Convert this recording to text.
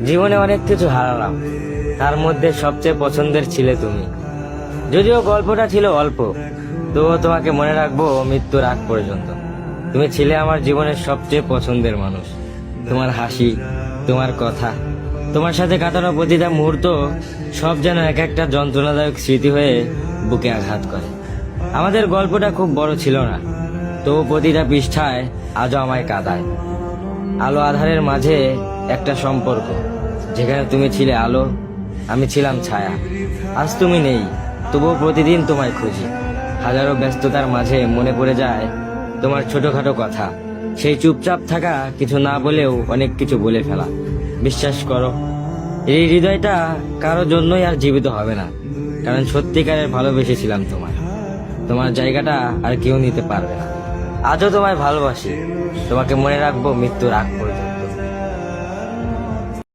জীবনে অনেক কিছু হারালাম, তার মধ্যে সবচেয়ে পছন্দের ছিলে তুমি। যদিও গল্পটা ছিল অল্প, তবুও তোমাকে মনে রাখবো মৃত্যুর আগ পর্যন্ত। তুমি ছিলে আমার জীবনের সবচেয়ে পছন্দের মানুষ। তোমার হাসি, তোমার কথা, তোমার সাথে কাটানো প্রতিটা মুহূর্ত সব যেন এক একটা যন্ত্রণাদায়ক স্মৃতি হয়ে বুকে আঘাত করে। আমাদের গল্পটা খুব বড় ছিল না, তবু প্রতিটা পৃষ্ঠায় আজও আমায় কাঁদায়। আলো আধারের মাঝে একটা সম্পর্ক, যেখানে তুমি ছিলে আলো, আমি ছিলাম ছায়া। আজ তুমি নেই, তবুও প্রতিদিন তোমায় খুঁজি। হাজারো ব্যস্ততার মাঝে মনে পড়ে যায় তোমার ছোটখাটো কথা, সেই চুপচাপ থাকা, কিছু না বলেও অনেক কিছু বলে ফেলা। বিশ্বাস করো, এই হৃদয়টা কারো জন্যই আর জীবিত হবে না, কারণ সত্যিকারের ভালোবেসেছিলাম তোমায়। তোমার জায়গাটা আর কেউ নিতে পারবে না। আজও তোমায় ভালোবাসি, তোমাকে মনে রাখবো মৃত্যুর আগ পর্যন্ত।